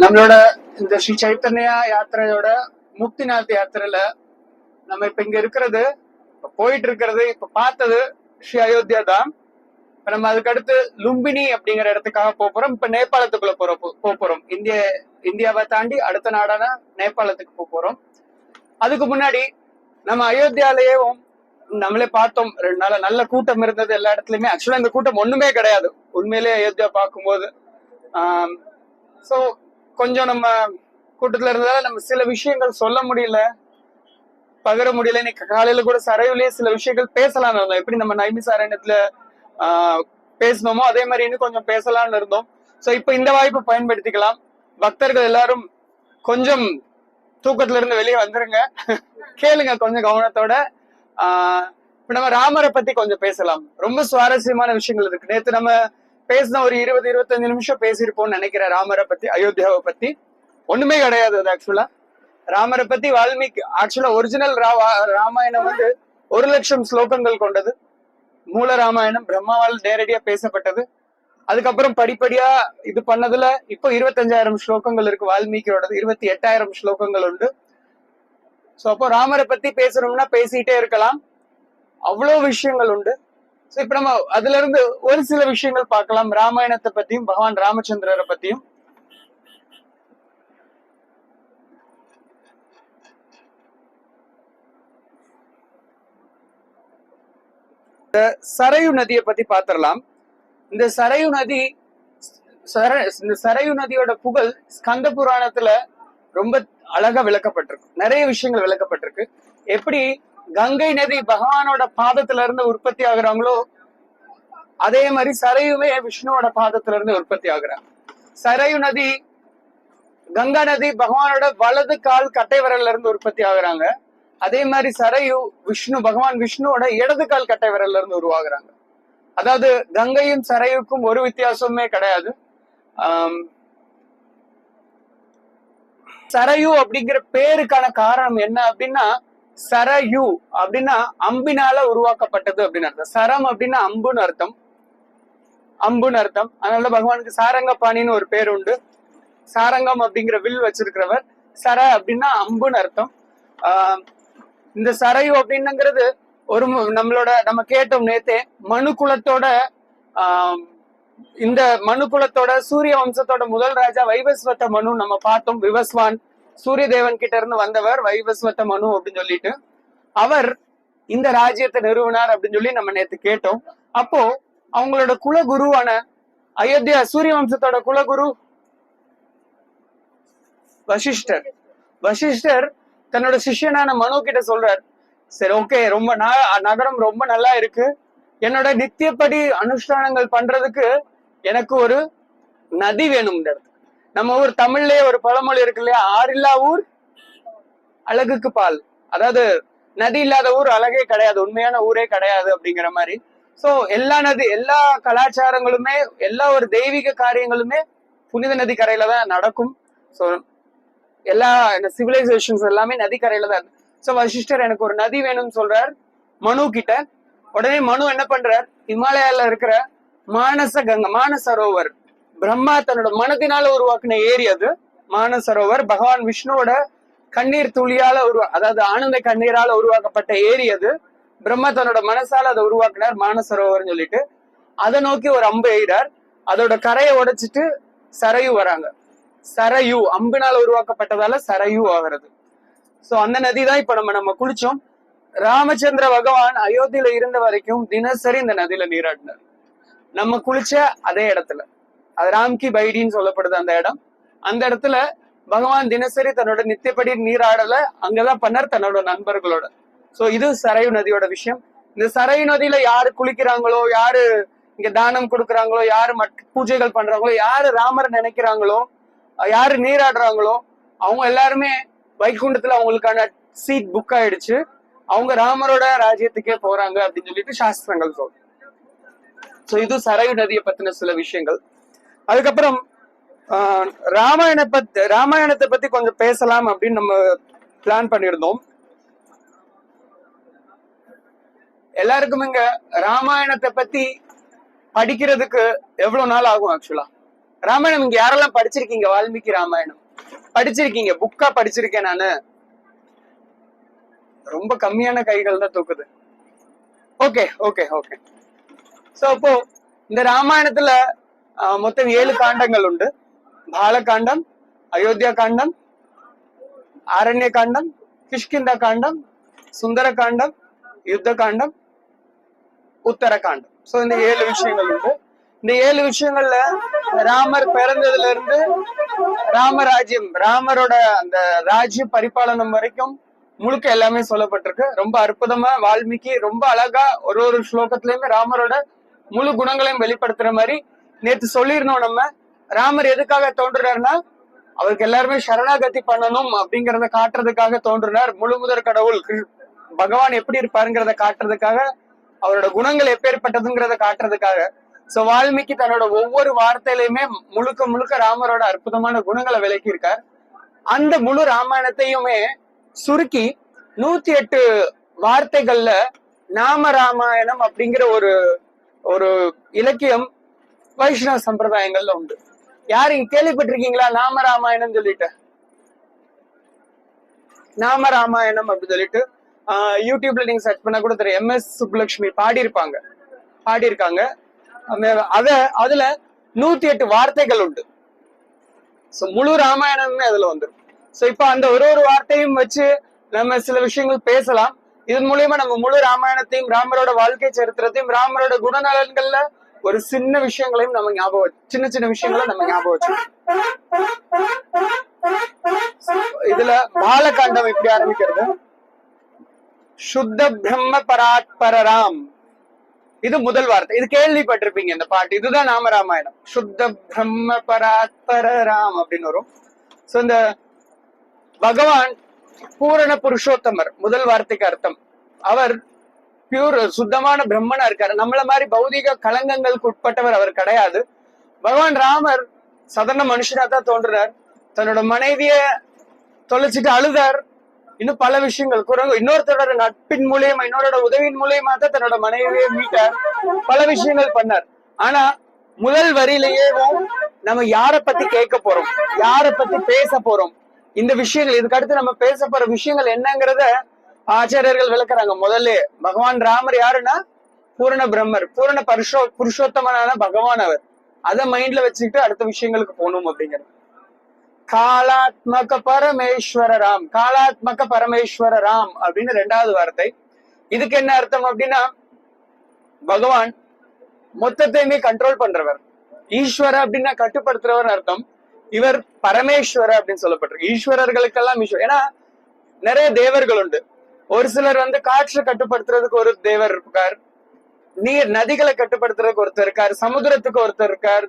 நம்மளோட இந்த ஸ்ரீ சைத்தன்யா யாத்திரையோட முக்திநாத் யாத்திரையில நம்ம இப்ப இங்க இருக்கிறது, போயிட்டு இருக்கிறது, இப்ப பார்த்தது ஸ்ரீ அயோத்தியா தான். இப்ப நம்ம அதுக்கு அடுத்து லும்பினி அப்படிங்கிற இடத்துக்காக போறோம். இப்ப நேபாளத்துக்குள்ள போறோம். இந்தியாவை தாண்டி அடுத்த நாடான நேபாளத்துக்கு போறோம். அதுக்கு முன்னாடி நம்ம அயோத்தியாலேயும் நம்மளே பார்த்தோம், 2 நாள் நல்ல கூட்டம் இருந்தது எல்லா இடத்துலயுமே. ஆக்சுவலா இந்த கூட்டம் ஒண்ணுமே கிடையாது உண்மையிலேயே அயோத்தியா பார்க்கும்போது. சோ கொஞ்சம் நம்ம கூட்டத்துல இருந்ததால நம்ம சில விஷயங்கள் சொல்ல முடியல, பகிர முடியல. இன்னைக்கு காலையில கூட சரையுலயே சில விஷயங்கள் பேசலாம்னு இருந்தோம். எப்படி நம்ம நைமி சாரண்யத்துல பேசணுமோ அதே மாதிரி இன்னும் கொஞ்சம் பேசலாம்னு இருந்தோம். சோ இப்ப இந்த வாய்ப்பை பயன்படுத்திக்கலாம். பக்தர்கள் எல்லாரும் கொஞ்சம் தூக்கத்துல இருந்து வெளியே வந்துருங்க, கேளுங்க கொஞ்சம் கவனத்தோட. இப்ப நம்ம ராமரை பத்தி கொஞ்சம் பேசலாம். ரொம்ப சுவாரஸ்யமான விஷயங்கள் இருக்கு. நேத்து நம்ம பேசின ஒரு 20-25 நிமிஷம் பேசியிருப்போம்னு நினைக்கிறேன் ராமரை பத்தி, அயோத்தியாவை பத்தி. ஒண்ணுமே கிடையாது அது ஆக்சுவலா. ராமரை பத்தி வால்மீகி ஆக்சுவலா ஒரிஜினல் ராமாயணம் 1,00,000 ஸ்லோகங்கள் கொண்டது. மூல ராமாயணம் பிரம்மாவால் நேரடியா பேசப்பட்டது. அதுக்கப்புறம் படிப்படியா இது பண்ணதுல இப்போ 25,000 ஸ்லோகங்கள் இருக்கு. வால்மீகியோடது 28,000 ஸ்லோகங்கள் உண்டு. சோ அப்போ ராமரை பத்தி பேசணும்னா பேசிட்டே இருக்கலாம், அவ்வளவு விஷயங்கள் உண்டு. சோ இப்ப நம்ம அதுல இருந்து ஒரு சில விஷயங்கள் பார்க்கலாம், ராமாயணத்தை பத்தியும் பகவான் ராமச்சந்திரரை பத்தியும். இந்த சரையு நதியை பத்தி பாத்திரலாம். இந்த சரையு நதி, இந்த சரையு நதியோட புகழ் ஸ்கந்த புராணத்துல ரொம்ப அழகா விளக்கப்பட்டிருக்கு. நிறைய விஷயங்கள் விளக்கப்பட்டிருக்கு. எப்படி கங்கை நதி பகவானோட பாதத்துல இருந்து உற்பத்தி ஆகுறாங்களோ அதே மாதிரி சரையுமே விஷ்ணுவோட பாதத்துல இருந்து உற்பத்தி ஆகுறாங்க. சரையு நதி, கங்கா நதி பகவானோட வலது கால் கட்டை விரல்ல இருந்து உற்பத்தி ஆகுறாங்க. அதே மாதிரி சரையு பகவான் விஷ்ணுவோட இடது கால் கட்டை விரல்ல இருந்து உருவாகுறாங்க. அதாவது கங்கையும் சரையுக்கும் ஒரு வித்தியாசமே கிடையாது. சரையு அப்படிங்கிற பேருக்கான காரணம் என்ன அப்படின்னா, சரையு அப்படின்னா அம்பினால உருவாக்கப்பட்டது அப்படின்னு அர்த்தம். சரம் அப்படின்னா அம்புன்னு அர்த்தம், அதனால பகவானுக்கு சாரங்கபாணின்னு ஒரு பேர் உண்டு. சாரங்கம் அப்படிங்கிற வில் வச்சிருக்கிறவர். சர அப்படின்னா அம்புன்னு அர்த்தம். இந்த சரையு அப்படின்னுங்கிறது ஒரு நம்ம கேட்டோம் நேத்தே, மனுக்குலத்தோட இந்த மனுக்குலத்தோட சூரிய வம்சத்தோட முதல் ராஜா வைவஸ்வத மனு நம்ம பார்த்தோம். விவஸ்வான் சூரிய தேவன் கிட்ட இருந்து வந்தவர் வைவஸ்வத மனு அப்படின்னு சொல்லிட்டு அவர் இந்த ராஜ்யத்தை நிறுவனார் அப்படின்னு சொல்லி நம்ம நேத்து கேட்டோம். அப்போ அவங்களோட குலகுருவான அயோத்தியா சூரிய வம்சத்தோட குலகுரு வசிஷ்டர் தன்னோட சிஷ்யனான மனு கிட்ட சொல்றார், சரி ஓகே, ரொம்ப நகரம் ரொம்ப நல்லா இருக்கு, என்னோட நித்தியப்படி அனுஷ்டானங்கள் பண்றதுக்கு எனக்கு ஒரு நதி வேணும். இந்த இடத்துல நம்ம ஊர் தமிழ்லயே ஒரு பழமொழி இருக்கு இல்லையா, ஆறில்லா ஊர் அழகுக்கு பால். அதாவது நதி இல்லாத ஊர் அழகே கிடையாது, உண்மையான ஊரே கிடையாது அப்படிங்கிற மாதிரி. சோ எல்லா கலாச்சாரங்களுமே, எல்லா ஒரு தெய்வீக காரியங்களுமே புனித நதி கரையில தான் நடக்கும். சோ எல்லா சிவிலைசேஷன்ஸ் எல்லாமே நதிக்கரையில தான் இருக்கு. சோ வசிஷ்டர் எனக்கு ஒரு நதி வேணும்னு சொல்றார் மனு கிட்ட. உடனே மனு என்ன பண்றார், இமாலயால இருக்கிற மானசரோவர், பிரம்மா தன்னோட மனதினால உருவாக்குன ஏரி அது மானசரோவர். பகவான் விஷ்ணுவோட கண்ணீர் துளியால அதாவது ஆனந்த கண்ணீரால உருவாக்கப்பட்ட ஏரி அது. பிரம்மா தன்னோட மனசால அதை உருவாக்குனார் மானசரோவர் சொல்லிட்டு. அதை நோக்கி ஒரு அம்பு எய்கிறார். அதோட கரையை உடைச்சிட்டு சரையு வராங்க. சரையு அம்பினால உருவாக்கப்பட்டதால சரையு ஆகிறது. சோ அந்த நதி தான் இப்ப நம்ம குளிச்சோம். ராமச்சந்திர பகவான் அயோத்தியில இருந்த வரைக்கும் தினசரி இந்த நதியில நீராடினார். நம்ம குளிச்ச அதே இடத்துல, அது ராம்கி பைடின்னு சொல்லப்படுது அந்த இடம். அந்த இடத்துல பகவான் தினசரி தன்னோட நித்தியப்படி நீராடல அங்கதான் பண்ணார் தன்னோட நண்பர்களோட. சோ இது சரையு நதியோட விஷயம். இந்த சரையு நதியில யாரு குளிக்கிறாங்களோ, யாரு இங்க தானம் கொடுக்குறாங்களோ, யாரு பூஜைகள் பண்றாங்களோ, யாரு ராமரை நினைக்கிறாங்களோ, யாரு நீராடுறாங்களோ, அவங்க எல்லாருமே வைகுண்டத்துல அவங்களுக்கான சீட் புக் ஆயிடுச்சு, அவங்க ராமரோட ராஜ்யத்துக்கே போறாங்க அப்படின்னு சொல்லிட்டு சாஸ்திரங்கள் சொல்றோம். சோ இது சரையு நதியை பத்தின சில விஷயங்கள். அதுக்கப்புறம் ராமாயணத்தை பத்தி கொஞ்சம் பேசலாம் அப்படின்னு நம்ம பிளான் பண்ணியிருந்தோம். எல்லாருக்கும் இங்க ராமாயணத்தை பத்தி படிக்கிறதுக்கு எவ்வளவு நாள் ஆகும் ஆக்சுவலா? ராமாயணம் இங்க யாரெல்லாம் படிச்சிருக்கீங்க? வால்மீகி ராமாயணம் படிச்சிருக்கீங்க? புக்கா படிச்சிருக்கேன் நானு. ரொம்ப கம்மியான கைகள் தான் தூக்குது. Okay okay okay. சோ அப்போ இந்த ராமாயணத்துல மொத்தம் 7 காண்டங்கள் உண்டு. பாலகாண்டம், அயோத்தியா காண்டம், ஆரண்ய காண்டம், கிஷ்கிந்தா காண்டம், சுந்தர காண்டம், யுத்த காண்டம், உத்தர காண்டம். சோ இந்த 7 விஷயங்கள் உண்டு. இந்த 7 விஷயங்கள்ல ராமர் பிறந்ததுல இருந்து ராமராஜ்யம், ராமரோட அந்த ராஜ்ய பரிபாலனம் வரைக்கும் முழுக்க எல்லாமே சொல்லப்பட்டிருக்கு. ரொம்ப அற்புதமா வால்மீகி ரொம்ப அழகா ஒரு ஸ்லோகத்திலயுமே ராமரோட முழு குணங்களையும் வெளிப்படுத்துற மாதிரி. நேத்து சொல்லியிருந்தோம் நம்ம, ராமர் எதுக்காக தோன்றுறாருன்னா அவருக்கு எல்லாருமே சரணாகதி பண்ணணும் அப்படிங்கறத காட்டுறதுக்காக தோன்றினார். முழு முதற் கடவுள் பகவான் எப்படி இருப்பாருங்கிறத காட்டுறதுக்காக, அவரோட குணங்கள் எப்பேற்பட்டதுங்கிறத காட்டுறதுக்காக. சோ வால்மீகி தன்னோட ஒவ்வொரு வார்த்தையிலுமே முழுக்க முழுக்க ராமரோட அற்புதமான குணங்களை விளக்கி இருக்கார். அந்த முழு ராமாயணத்தையுமே சுருக்கி 108 வார்த்தைகள்ல நாம ராமாயணம் அப்படிங்கிற ஒரு இலக்கியம் வைஷ்ணவ சம்பிரதாயங்கள்ல உண்டு. யாரு கேள்விப்பட்டிருக்கீங்களா நாம ராமாயணம் சொல்லிட்டு? நாம ராமாயணம் அப்படின்னு சொல்லிட்டு யூடியூப்ல நீங்க சர்ச் பண்ணா கூட தெரியும். MS சுப்புலட்சுமி பாடியிருக்காங்க. அதுல 108 வார்த்தைகள் உண்டு. சோ முழு ராமாயணமே அதுல வந்துடும். சோ இப்ப அந்த ஒரு வார்த்தையும் வச்சு நம்ம சில விஷயங்கள் பேசலாம். இதன் மூலியமா நம்ம முழு ராமாயணத்தையும், ராமரோட வாழ்க்கை சரித்திரத்தையும், ராமரோட குணநலன்கள்ல ஒரு சின்ன விஷயங்களையும் நம்ம ஞாபகம், சின்ன விஷயங்களை நம்ம ஞாபகம் வச்சு. இதுல பாலகாண்டம் எப்படி ஆரம்பிக்கிறது? சுத்த பிரம்ம பராத்பரராம், இது முதல் வார்த்தை. இது கேள்விப்பட்டிருப்பீங்க இந்த பாட்டு. இதுதான் நாம ராமாயணம். சுத்த பிரம்ம பராத்பரராம் அப்படின்னு வரும். சோ இந்த பகவான் பூரண புருஷோத்தமர், முதல் வார்த்தைக்கு அர்த்தம். அவர் பியூர் சுத்தமான பிரம்மனா இருக்காரு. நம்மள மாதிரி பௌதிக களங்கங்களுக்கு உட்பட்டவர் அவர் கிடையாது. பகவான் ராமர் சாதாரண மனுஷனா தான் தோன்றுறார். தன்னோட மனைவிய தொலைச்சிட்டு அழுதார். இன்னும் பல விஷயங்கள், இன்னொருத்தரோட நட்பின் மூலியமா, இன்னொருட உதவியின் மூலியமா தான் தன்னோட மனைவியை மீட்டார். பல விஷயங்கள் பண்ணார். ஆனா முதல் வரியிலேயே நம்ம யார பத்தி கேட்க போறோம், யார பத்தி பேச போறோம், இந்த விஷயங்கள், இதுக்கு அடுத்து நம்ம பேச போற விஷயங்கள் என்னங்கிறத ஆச்சாரியர்கள் விளக்குறாங்க. முதல்ல பகவான் ராமர் யாருன்னா பூரண பிரம்மர், பூரண புருஷோத்தமனான பகவான் அவர். அதை மைண்ட்ல வச்சுக்கிட்டு அடுத்த விஷயங்களுக்கு போகணும் அப்படிங்கிறது. காலாத்மக பரமேஸ்வர ராம், காலாத்மக பரமேஸ்வர ராம் அப்படின்னு 2வது வார்த்தை. இதுக்கு என்ன அர்த்தம் அப்படின்னா, பகவான் மொத்தத்தையுமே கண்ட்ரோல் பண்றவர். ஈஸ்வர அப்படின்னா கட்டுப்படுத்துறவர் அர்த்தம். இவர் பரமேஸ்வர அப்படின்னு சொல்லப்பட்டிருக்கு. ஈஸ்வரர்களுக்கெல்லாம் ஈஸ்வரர். ஏன்னா நிறைய தேவர்கள் உண்டு. ஒரு சிலர் காற்றை கட்டுப்படுத்துறதுக்கு ஒரு தேவர் இருக்கார், நதிகளை கட்டுப்படுத்துறதுக்கு ஒருத்தர் இருக்கார், சமுத்திரத்துக்கு ஒருத்தர் இருக்கார்,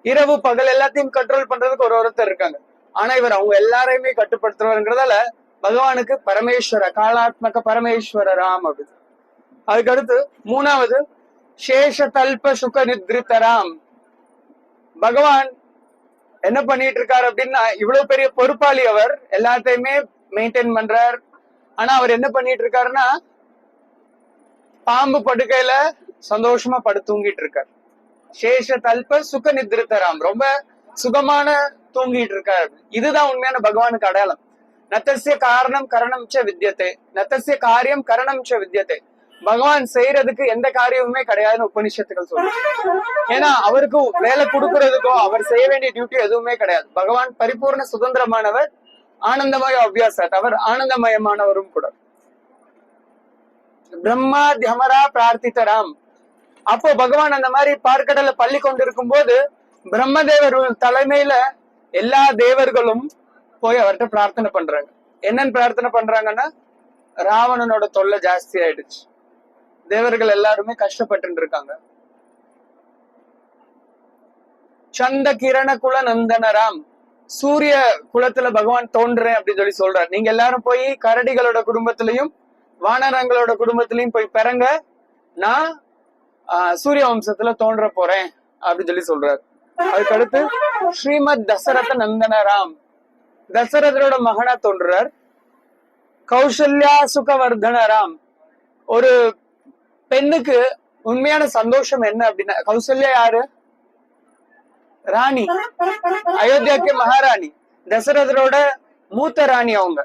இரவு பகல் எல்லாத்தையும் கண்ட்ரோல் பண்றதுக்கு ஒருத்தர் இருக்காங்க. ஆனா இவர் அவங்க எல்லாரையுமே கட்டுப்படுத்துறவர்ங்கிறதால பகவானுக்கு பரமேஸ்வர, காலாத்மக பரமேஸ்வர ராம் அப்படின்னு. அதுக்கடுத்து 3வது சேஷ தல்ப சுக நித்ரிதராம். பகவான் என்ன பண்ணிட்டு இருக்காரு அப்படின்னா, இவ்வளவு பெரிய பொறுப்பாளி அவர், எல்லாத்தையுமே மெயின்டைன் பண்றார். ஆனா அவர் என்ன பண்ணிட்டு இருக்காருன்னா, பாம்பு படுக்கையில சந்தோஷமா தூங்கிட்டு இருக்கார். சேஷ தல்ப சுக நித்ரிதராம், ரொம்ப சுகமான தூங்கிட்டு இருக்காரு. இதுதான் உண்மையான பகவானுக்கு அடையாளம். நத்தசிய காரணம் கரணம் ச வித்யத்தை, நத்தசிய காரியம் கரணம் ச வித்யத்தை. பகவான் செய்யறதுக்கு எந்த காரியமுமே கிடையாதுன்னு உபனிஷத்துக்கள் சொல்லுங்க. ஏன்னா அவருக்கு வேலை கொடுக்கறதுக்கோ அவர் செய்ய வேண்டிய டியூட்டி எதுவுமே கிடையாது. பகவான் பரிபூர்ண சுதந்திரமானவர், ஆனந்தமய அபியாசத், அவர் ஆனந்தமயமானவரும் கூட. பிரம்மா தியமரா பிரார்த்தித்தராம். அப்போ பகவான் அந்த மாதிரி பார்க்கடல பள்ளி கொண்டிருக்கும் போது பிரம்மதேவர் தலைமையில எல்லா தேவர்களும் போய் அவர்கிட்ட பிரார்த்தனை பண்றாங்க. என்னன்னு பிரார்த்தனை பண்றாங்கன்னா, ராவணனோட தொல்லை ஜாஸ்தி ஆயிடுச்சு, தேவர்கள் எல்லாருமே கஷ்டப்பட்டு இருக்காங்க. சந்த கிரண குல நந்தனராம், சூரிய குலத்துல பகவான் தோன்றேன் அப்படின்னு சொல்லி சொல்றாரு. நீங்க எல்லாரும் போய் கரடிகளோட குடும்பத்திலையும் வானரங்களோட குடும்பத்திலையும் போய் பிறங்க, நான் சூரிய வம்சத்துல தோன்ற போறேன் அப்படின்னு சொல்லி சொல்றாரு. அதுக்கடுத்து ஸ்ரீமத் தசரத நந்தனராம், தசரதரோட மகனா தோன்றார். கௌசல்யா சுகவர்தனராம், ஒரு பெண்ணுக்கு உண்மையான சந்தோஷம் என்ன அப்படின்னா, கௌசல்யா யாரு? ராணி, அயோத்தியாக்கு மகாராணி, தசரதரோட மூத்த ராணி அவங்க.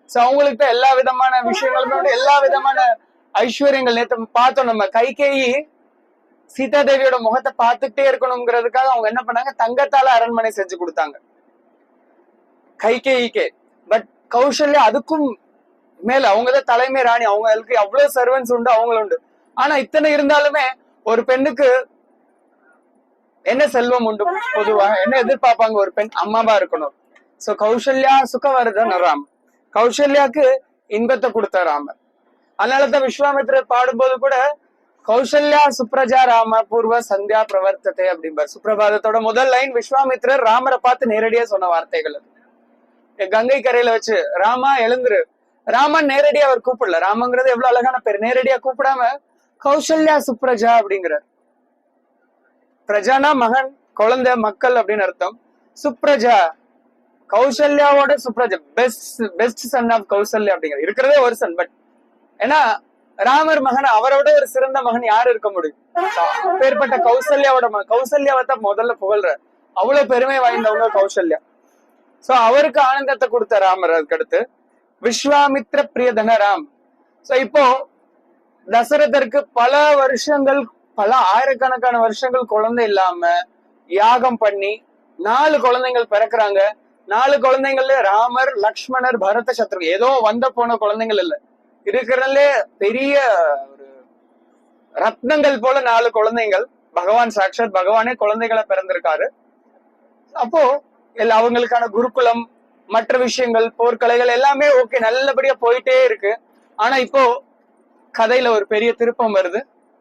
சோ அவங்களுக்கு தான் எல்லா விதமான விஷயங்களுமே, எல்லா விதமான ஐஸ்வர்யங்கள். நேத்து பார்த்தோம் நம்ம கைகேயி சீதா தேவியோட முகத்தை பார்த்துட்டே இருக்கணுங்கிறதுக்காக அவங்க என்ன பண்ணாங்க, தங்கத்தால அரண்மனை செஞ்சு கொடுத்தாங்க கைகேயிக்கே. பட் கௌசல்யா அதுக்கும் மேல, அவங்கதான் தலைமை ராணி, அவங்களுக்கு அவ்வளவு சர்வன்ஸ் உண்டு, அவங்களும் உண்டு. ஆனா இத்தனை இருந்தாலுமே ஒரு பெண்ணுக்கு என்ன செல்வம் உண்டு? பொதுவா என்ன எதிர்பார்ப்பாங்க? ஒரு பெண் அம்மாவா இருக்கணும். சோ கௌசல்யா சுகவர்தன் ராம், கௌசல்யாக்கு இன்பத்தை கொடுத்த ராமர். அதனாலதான் விஸ்வாமித்திரர் பாடும்போது கூட கௌசல்யா சுப்ரஜா ராம பூர்வ சந்தியா பிரவர்த்தத்தை அப்படிம்பார். சுப்பிரபாதத்தோட முதல் லைன் விஸ்வாமித்திரர் ராமரை பார்த்து நேரடியா சொன்ன வார்த்தைகள். கங்கை கரையில வச்சு ராமா எழுந்துரு, ராமன் நேரடியா அவர் கூப்பிடல. ராமங்கிறது எவ்வளவு அழகான பேர். நேரடியா கூப்பிடாம கௌசல்யா சுப்ரஜா அப்படிங்கிறார். பிரஜானா மகன், குழந்தை, மக்கள் அப்படின்னு அர்த்தம். சுப்ரஜா கௌசல்யாவோட சுப்ரஜா, பெஸ்ட் சன் ஆஃப் கௌசல்யா அப்படிங்கிற இருக்கிறதே ஒரு சன். பட் ஏன்னா ராமர் மகன், அவரோட ஒரு சிறந்த மகன் யாரு இருக்க முடியும்? அப்பேற்பட்ட கௌசல்யாவோட மகன், கௌசல்யாவை தான் முதல்ல புகழ்ற. அவ்வளவு பெருமை வாய்ந்தவங்க கௌசல்யா. சோ அவருக்கு ஆனந்தத்தை கொடுத்த ராமர். அதுக்கு அடுத்து விஸ்வாமித்ர பிரியதன ராம். சோ இப்போ தசரதருக்கு பல வருஷங்கள், பல ஆயிரக்கணக்கான வருஷங்கள் குழந்தை இல்லாம யாகம் பண்ணி 4 குழந்தைகள் பிறக்கிறாங்க. 4 குழந்தைங்கள்ல ராமர், லக்ஷ்மணர், பரத, சத்ரு, ஏதோ வந்த போன குழந்தைகள் இல்ல, இருக்கிறதுலே பெரிய ஒரு ரத்னங்கள் போல 4 குழந்தைகள். பகவான் சாட்சாத் பகவானே குழந்தைகளை பிறந்திருக்காரு. அப்போ அவங்களுக்கான குருகுலம், மற்ற விஷயங்கள், போர்க்கலைகள் எல்லாமே ஓகே, நல்லபடியா போயிட்டே இருக்கு. ஆனா இப்போ கதையில ஒரு பெரிய திருப்பம் வருது.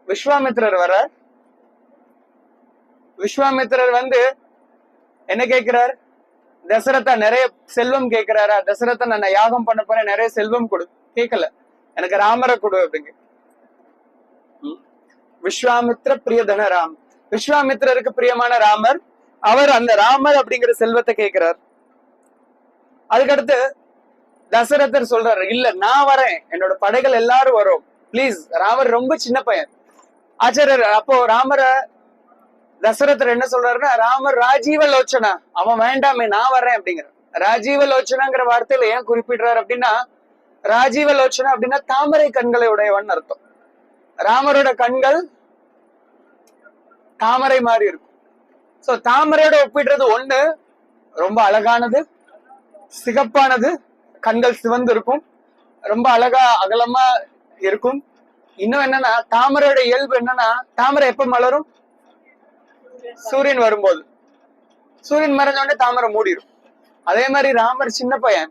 விஸ்வாமித்திரர் வர, விஸ்வாமித்திரர் வந்து என்ன கேட்கிறார்? தசரதா நிறைய செல்வம் கேட்கிறாரா? தசரதா நான் யாகம் பண்ண போறேன், நிறைய செல்வம் கொடு. கேட்கல, எனக்கு ராமரை கொடு அப்படிங்க. விஸ்வாமித்ர பிரியதன ராம், விஸ்வாமித்திரருக்கு பிரியமான ராமர். அவர் அந்த ராமர் அப்படிங்கிற செல்வத்தை கேட்கிறார். அதுக்கடுத்து தசரதர் சொல்றாரு, இல்ல நான் வரேன், என்னோட படைகள் எல்லாரும் வரும், பிளீஸ். ராமர் ரொம்ப சின்ன பையன். ஆச்சாரியர் அப்போ ராமர தசரதர் என்ன சொல்றாருன்னா, ராமர் ராஜீவ லோச்சனா, அவன் வேண்டாமே, நான் வரேன் அப்படிங்கிற. ராஜீவ லோச்சனாங்கிற வார்த்தையில ஏன் குறிப்பிடுறாரு அப்படின்னா, ராஜீவ லோச்சனா அப்படின்னா தாமரை கண்களை உடையவன் அர்த்தம். ராமரோட கண்கள் தாமரை மாதிரி இருக்கும். சோ தாமரையோட ஒப்பிடுறது ஒண்ணு, ரொம்ப அழகானது, சிகப்பானது, கண்கள் சிவந்து இருக்கும், ரொம்ப அழகா அகலமா இருக்கும். இன்னும் என்னன்னா, தாமரையோட இயல்பு என்னன்னா, தாமரை எப்ப மலரும்? சூரியன் வரும்போது. சூரியன் மறைஞ்ச உடனே தாமரை மூடிடும். அதே மாதிரி ராமர் சின்ன பையன்,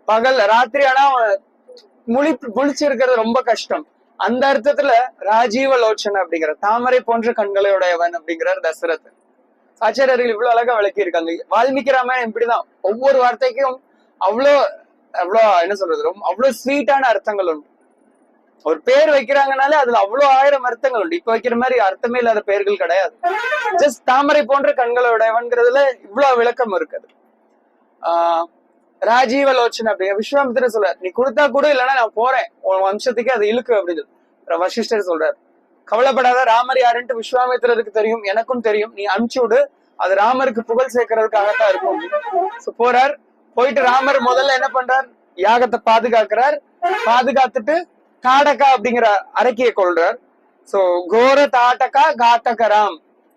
பகல் ராத்திரி ஆனா முழிச்சு இருக்கிறது ரொம்ப கஷ்டம். அந்த அர்த்தத்துல ராஜீவ லோச்சன் அப்படிங்கிற, தாமரை போன்ற கண்களையுடையவன் அப்படிங்கிறார் தசரதன். ஆச்சாரியர்கள் இவ்வளவு அழகா விளக்கி இருக்காங்க. வால்மீகி ராமாயணம் இப்படிதான், ஒவ்வொரு வார்த்தைக்கும் அவ்வளோ என்ன சொல்றது, ரொம்ப அவ்வளவு ஸ்வீட்டான அர்த்தங்கள் உண்டு. ஒரு பேர் வைக்கிறாங்கனாலே அதுல அவ்வளவு 1000 அர்த்தங்கள் உண்டு. இப்ப வைக்கிற மாதிரி அர்த்தமே இல்லாத பெயர்கள் கிடையாது. ஜஸ்ட் தாமரை போன்ற கண்களோடையவன்கிறதுல இவ்வளவு விளக்கம் இருக்குது. ராஜீவ லோச்சன் அப்படிங்க விஸ்வாமித்திர சொல்ற, நீ கொடுத்தா கூட, இல்லைன்னா நான் போறேன், உன் வம்சத்துக்கு அது இழுக்கு அப்படின்னு சொல்லி வசிஷ்டர் சொல்றாரு. கவலைப்படாத, ராமர் யாருன்ட்டு விஸ்வாமித்திரருக்கு தெரியும், எனக்கும் தெரியும், நீ அனுப்பிச்சு விடு, அது ராமருக்கு புகழ் சேர்க்கறதுக்காகத்தான் இருக்கும். போறார். போயிட்டு ராமர் முதல்ல என்ன பண்றார்? யாகத்தை பாதுகாக்கிறார். பாதுகாத்துட்டு தாடகா அப்படிங்கிற அரக்கியை கொள்றார். சோ கோர தாட்டகா காட்டகராம்,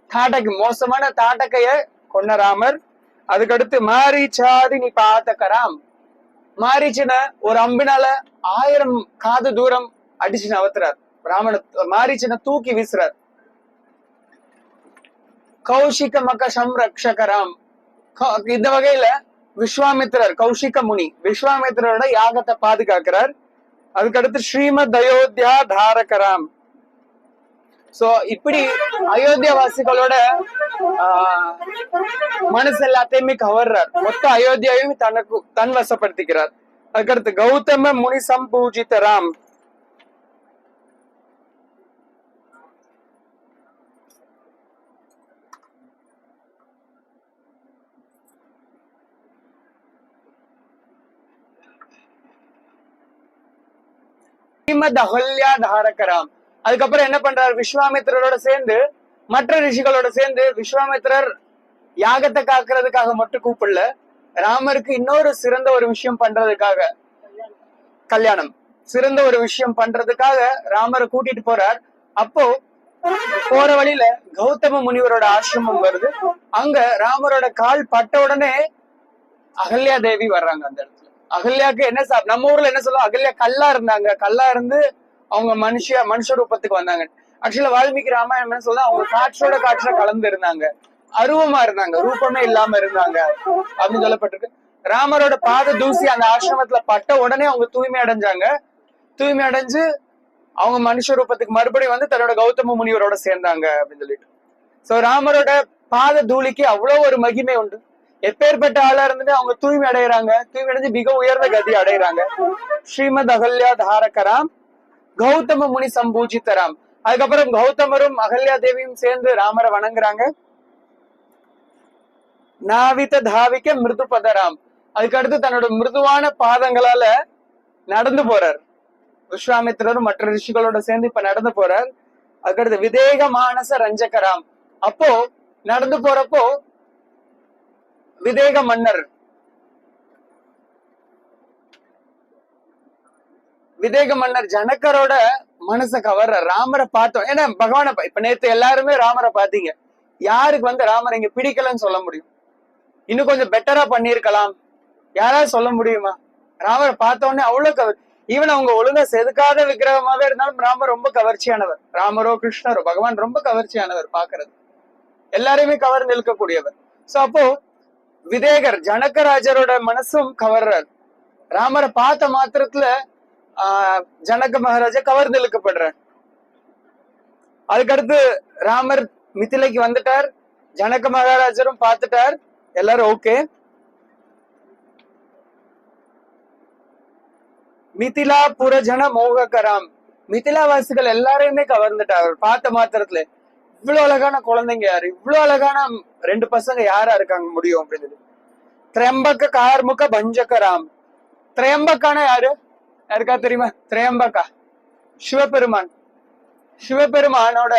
தாட்டக்கு மோசமான தாட்டக்கைய கொன்ன ராமர். அதுக்கடுத்து மாரீச்சாதி நீ பாத்தகராம், மாரீச்சின ஒரு அம்பினால 1000 காது தூரம் அடிச்சு நவத்துறார். ராமன மாரீச்சின தூக்கி வீசுறார். கௌஷிக மகசம் ரக்ஷகராம், இந்த வகையில விஸ்வாமித்திரர், கௌஷிக முனி விஸ்வாமித்திரரோட யாகத்தை பாதுகாக்கிறார். அதுக்கடுத்து ஸ்ரீமத் அயோத்தியா தாரகராம். சோ இப்படி அயோத்தியா வாசிகளோட மனசு எல்லாத்தையுமே கவர்றார். மொத்த அயோத்தியாவையும் தனக்கு தன் வசப்படுத்திக்கிறார். அதுக்கடுத்து கௌதம முனி சம்பூஜித ராம். ஸ்ரீமத் அகல்யா தாரகராம். அதுக்கப்புறம் என்ன பண்றாரு? விஸ்வாமித்திரரோட சேர்ந்து, மற்ற ரிஷிகளோட சேர்ந்து விஸ்வாமித்திரர் யாகத்தை காக்குறதுக்காக மட்டும் கூப்பிடல, ராமருக்கு இன்னொரு சிறந்த ஒரு விஷயம் பண்றதுக்காக, கல்யாணம் சிறந்த ஒரு விஷயம் பண்றதுக்காக ராமரை கூட்டிட்டு போறார். அப்போ போற வழியில கௌதம முனிவரோட ஆசிரமம் வருது. அங்க ராமரோட கால் பட்ட உடனே அகல்யா தேவி வர்றாங்க அந்த இடத்துல. அகல்யாக்கு என்ன நம்ம ஊர்ல என்ன சொல்லுவோம், அகல்யா கல்லா இருந்தாங்க, கல்லா இருந்து அவங்க மனுஷ ரூபத்துக்கு வந்தாங்க. ஆக்சுவலா வால்மீகி ராமாயணம் என்ன சொல்ல, அவங்க காற்றா கலந்து இருந்தாங்க, அருவமா இருந்தாங்க, ரூபமே இல்லாம இருந்தாங்க அப்படின்னு சொல்லப்பட்டிருக்கு. ராமரோட பாத தூசி அந்த ஆசிரமத்துல பட்ட உடனே அவங்க தூய்மை அடைஞ்சாங்க. தூய்மை அடைஞ்சு அவங்க மனுஷ ரூபத்துக்கு மறுபடியும் வந்து தன்னோட கௌதம முனிவரோட சேர்ந்தாங்க அப்படின்னு சொல்லிட்டு. சோ ராமரோட பாத தூளிக்கு அவ்வளவு ஒரு மகிமை உண்டு. எப்பேற்பட்ட ஆளா இருந்துட்டு அவங்க தூய்மை அடைகிறாங்க, தூய்மை அடைஞ்சு மிக உயர்ந்த கதி அடைகிறாங்க. ஸ்ரீமத் அகல்யா தாரகராம் கௌதம முனி சம்பூஜித்தராம். அதுக்கப்புறம் கௌதமரும் அகல்யா தேவியும் சேர்ந்து ராமரை வணங்குறாங்க. நாவித தாவிக்க மிருது பதராம். அதுக்கடுத்து தன்னோட மிருதுவான பாதங்களால நடந்து போறார். விஸ்வாமித்திரரும் மற்ற ரிஷிகளோட சேர்ந்து இப்ப நடந்து போறார். அதுக்கடுத்து விதேக மானச ரஞ்சகராம். அப்போ நடந்து போறப்போ விதேக மன்னர் ஜனகரோட மனச கவர்ற ராமரை பார்த்தோம். ஏன்னா பகவான இப்ப நேத்து எல்லாருமே ராமரை பாத்தீங்க. யாருக்கு வந்து ராமரை இங்க பிடிக்கலன்னு சொல்ல முடியும்? இன்னும் கொஞ்சம் பெட்டரா பண்ணிருக்கலாம், யாராவது சொல்ல முடியுமா? ராமரை பார்த்த உடனே அவ்வளவு ஈவன் அவங்க ஒழுங்கா செதுக்காத விக்கிரகமாவே இருந்தாலும் ராமர் ரொம்ப கவர்ச்சியானவர். ராமரோ கிருஷ்ணரோ பகவான் ரொம்ப கவர்ச்சியானவர், பாக்குறது எல்லாரையுமே கவர்ந்து இழுக்கக்கூடியவர். சோ அப்போ விதேகர் ஜனகராஜரோட மனசும் கவர்றார். ராமரை பார்த்த மாத்திரத்துல ஜனக மகாராஜா கவர்ந்து இழுக்கப்படுறார். அதுக்கடுத்து ராமர் மிதிலைக்கு வந்துட்டார், ஜனக மகாராஜரும் பார்த்துட்டார், எல்லாரும் ஓகே. மிதிலா புரஜன மோககராம். மிதிலா வாசிகள் எல்லாரையுமே கவர்ந்துட்டார் பார்த்த மாத்திரத்துல. இவ்வளவு அழகான குழந்தைங்க யாரு, இவ்வளவு அழகான 2 பசங்க யாரா இருக்காங்க முடியும் அப்படின்னு. திரையம்பக கார்முக பஞ்சகராம். திரையம்பக்கான யாரு, யாருக்கா தெரியுமா? திரையம்பகா சிவபெருமான். சிவபெருமானோட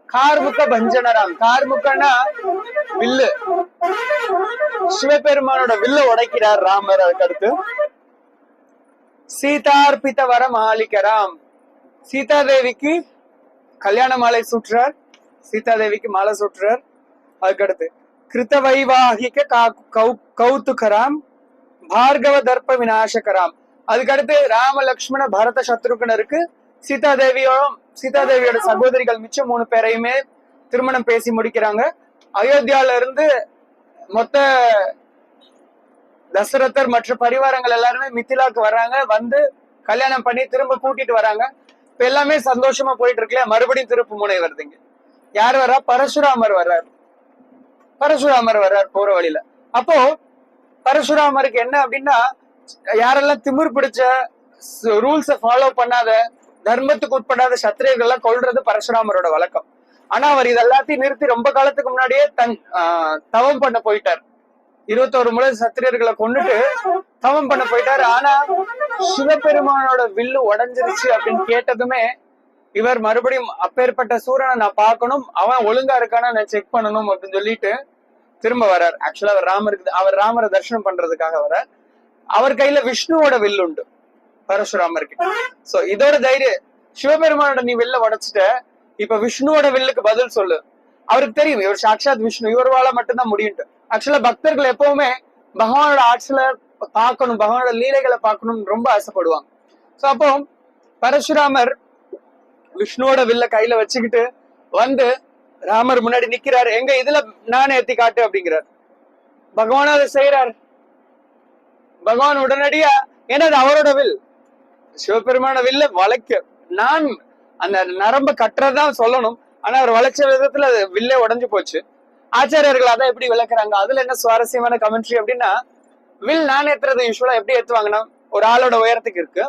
கார்முக பஞ்சனராம். கார்முகனா வில்லு. சிவபெருமானோட வில்ல உடைக்கிறார் ராமர். அதுக்கடுத்து சீதார்பித வர மாலிகராம். சீதா தேவிக்கு கல்யாண மாலை சுற்றார், சீதா தேவிக்கு மாலை சுற்றார். அதுக்கடுத்து கிருத்த வைவாகிக கௌதுகராம் பார்கவ தர்ப்ப விநாசகராம். அதுக்கடுத்து ராம லக்ஷ்மண பரத சத்ருகனருக்கு சீதா தேவியோட சகோதரிகள் மிச்சம் 3 பேரையுமே திருமணம் பேசி முடிக்கிறாங்க. அயோத்தியால இருந்து மொத்த தசரதர் மற்ற பரிவாரங்கள் எல்லாருமே மிதிலாக்கு வர்றாங்க. வந்து கல்யாணம் பண்ணி திரும்ப கூட்டிட்டு வராங்க. இப்ப எல்லாமே சந்தோஷமா போயிட்டு இருக்குல்ல. மறுபடியும் திருப்பு முனை வருதுங்க. யார் வர்றா? பரசுராமர் வர்றார். பரசுராமர் வர்றார் போற வழியில. அப்போ பரசுராமருக்கு என்ன அப்படின்னா, யாரெல்லாம் திமிர் பிடிச்ச, ரூல்ஸ ஃபாலோ பண்ணாத, தர்மத்துக்கு உட்படாத சத்திரியர்கள் எல்லாம் கொல்றது பரசுராமரோட வழக்கம். ஆனா அவர் இதெல்லாத்தையும் நிறுத்தி ரொம்ப காலத்துக்கு முன்னாடியே தவம் பண்ண போயிட்டார். 21 முறை சத்திரியர்களை கொண்டுட்டு தவம் பண்ண போயிட்டாரு. ஆனா சிவபெருமானோட வில்லு உடஞ்சிருச்சு அப்படின்னு கேட்டதுமே இவர் மறுபடியும் அப்பேற்பட்ட சூரனை நான் பார்க்கணும், அவன் ஒழுங்கா இருக்கானா நான் செக் பண்ணணும் அப்படின்னு சொல்லிட்டு திரும்ப வர்றார். ஆக்சுவலா அவர் ராமரை தரிசனம் பண்றதுக்காக வர்றார். அவர் கையில விஷ்ணுவோட வில் உண்டு பரசுராமருக்கு. சோ இதோட தைரியம், சிவபெருமானோட நீ வில்ல உடைச்சிட்ட, இப்ப விஷ்ணுவோட வில்லுக்கு பதில் சொல்லு. அவருக்கு தெரியும் இவர் சாட்சாத் விஷ்ணு, இவர்வால மட்டும்தான் முடியும். ஆக்சுவலா பக்தர்கள் எப்பவுமே பகவானோட ஆட்சியில பார்க்கணும், பகவானோட லீலைகளை பார்க்கணும்னு ரொம்ப ஆசைப்படுவாங்க. சோ அப்போ பரசுராமர் விஷ்ணுவோட வில்ல கையில வச்சுக்கிட்டு வந்து ராமர் முன்னாடி நிக்கிறாரு. எங்க இதுல நானே ஏத்தி காட்டு அப்படிங்கிறார். பகவான் அதை செய்யறாரு. பகவான் உடனடியா, ஏன்னா அது அவரோட வில், சிவபெருமான வில்ல வளைக்க, நான் அந்த நரம்ப கட்டுறதான் சொல்லணும். ஆனா அவர் வளைச்ச விதத்துல அது வில்லே உடஞ்சு போச்சு. ஆச்சாரியர்கள் அதான் எப்படி விளக்குறாங்க, அதுல என்ன சுவாரஸ்யமான கமெண்ட்ரி அப்படின்னா, வில் நான் ஏத்துறது யூஸ்வலா எப்படி ஏத்துவாங்கன்னா, ஒரு ஆளோட உயரத்துக்கு இருக்கு,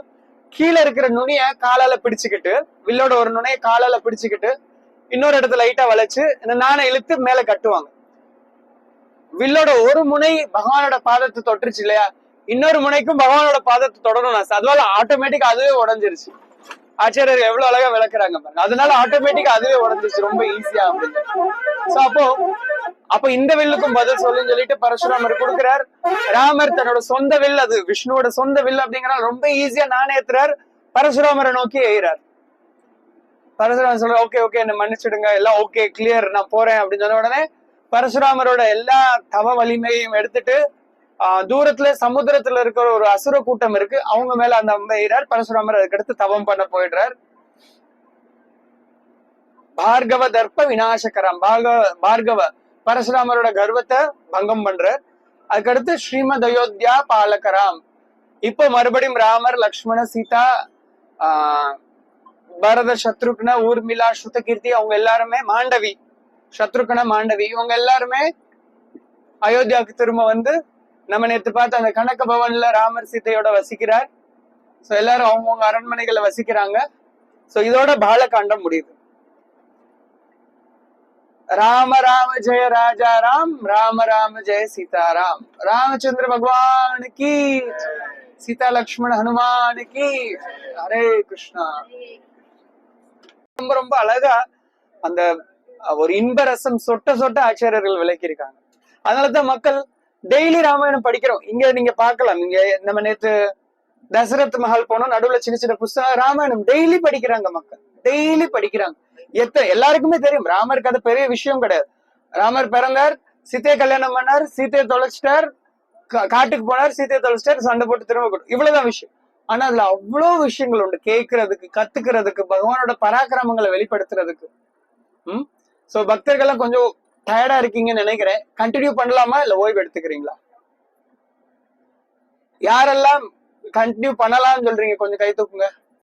கீழே இருக்கிற நுனிய காலால பிடிச்சுக்கிட்டு, வில்லோட ஒரு நுனைய காலால பிடிச்சுக்கிட்டு இன்னொரு இடத்துல லைட்டா வளைச்சு இந்த நானை இழுத்து மேல கட்டுவாங்க. வில்லோட ஒரு முனை பகவானோட பாதத்தை தொட்டுருச்சு இல்லையா, இன்னொரு முனைக்கும் பகவானோட பாதத்தை தொடரும். அதனால ஆட்டோமேட்டிக்கா அதுவே உடஞ்சிருச்சு. ஆச்சாரியர் எவ்வளவு அழகா விளக்குறாங்க பாருங்க. அதனால ஆட்டோமேட்டிக்கா அதுவே உடஞ்சிருச்சு ரொம்ப ஈஸியா அப்படின்னு. சோ அப்போ அப்ப இந்த வில்லுக்கும் பதில் சொல்லுன்னு சொல்லிட்டு பரசுராமர் கொடுக்கிறார். ராமர் தன்னோட சொந்த வில், அது விஷ்ணுவோட சொந்த வில் அப்படிங்கிறனால ரொம்ப ஈஸியா நாணயத்துறார், பரசுராமரை நோக்கி எய்கிறார். பரசுராமர் சொல்ற ஓகே ஓகே என்ன மன்னிச்சிடுங்க, எல்லாம் ஓகே கிளியர் நான் போறேன் அப்படின்னு சொன்ன உடனே பரசுராமரோட எல்லா தவ வலிமையும் எடுத்துட்டு தூரத்துல சமுத்திரத்துல இருக்கிற ஒரு அசுர கூட்டம் இருக்கு, அவங்க மேல அந்த அம்பை எய்கிறார். பரசுராமர் அதுக்கடுத்து தவம் பண்ண போயிடுறார். பார்கவ தர்ப்ப விநாசகரம், பார்கவ பரசுராமரோட கர்வத்தை பங்கம் பண்றார். அதுக்கடுத்து ஸ்ரீமத் அயோத்தியா பாலகராம், இப்போ மறுபடியும் ராமர், லக்ஷ்மண, சீதா, பரத, சத்ருக்ன, ஊர்மிளா, ஸ்ருதகீர்த்தி, அவங்க எல்லாருமே, மாண்டவி, சத்ருக்ன, மாண்டவி, இவங்க எல்லாருமே அயோத்தியாவுக்கு திரும்ப வந்து நம்ம நேற்று பார்த்து அந்த கனக பவன்ல ராமர் சீதையோட வசிக்கிறார். சோ எல்லாரும் அவங்கவுங்க அரண்மனைகளை வசிக்கிறாங்க. சோ இதோட பாலகாண்டம் முடியுது. ராம ராம ஜெய ராஜா ராம், ராம ராம ஜெய சீதாராம், ராமச்சந்திர பகவான் கி, சீதா லக்ஷ்மண ஹனுமான் கி, ஹரே கிருஷ்ணா. ரொம்ப ரொம்ப அழகா அந்த ஒரு இன்பரசம் சொட்ட சொட்ட ஆச்சாரியர்கள் விளக்கியிருக்காங்க. அதனாலதான் மக்கள் டெய்லி ராமாயணம் படிக்கிறோம். இங்க நீங்க பாக்கலாம், இங்க நம்ம நேத்து தசரத் மஹால் போனோம், நடுவுல சின்ன சின்ன புஸ்தகம் ராமாயணம் டெய்லி படிக்கிறாங்க மக்கள், டெய்லி படிக்கிறாங்க. எல்லாருக்குமே தெரியும் ராமருக்கு அது பெரிய விஷயம் கிடையாது. ராமர் பிறந்தார், சீதையை கல்யாணம் பண்ணார், சீதையை தொலைச்சிட்டார், காட்டுக்கு போனார், சீதையை தொலைச்சிட்டார், சண்டை போட்டு திரும்ப, இவ்வளவுதான் விஷயம். ஆனா அதுல அவ்வளவு விஷயங்கள் உண்டு கேட்கறதுக்கு, கத்துக்கிறதுக்கு, பகவானோட பராக்கிரமங்களை வெளிப்படுத்துறதுக்கு. சோ பக்தர்கள்லாம் கொஞ்சம் டயர்டா இருக்கீங்கன்னு நினைக்கிறேன். கண்டினியூ பண்ணலாமா இல்ல ஓய்வு எடுத்துக்கிறீங்களா? யாரெல்லாம் கண்டினியூ பண்ணலாம்னு சொல்றீங்க கொஞ்சம் கை தூக்குங்க.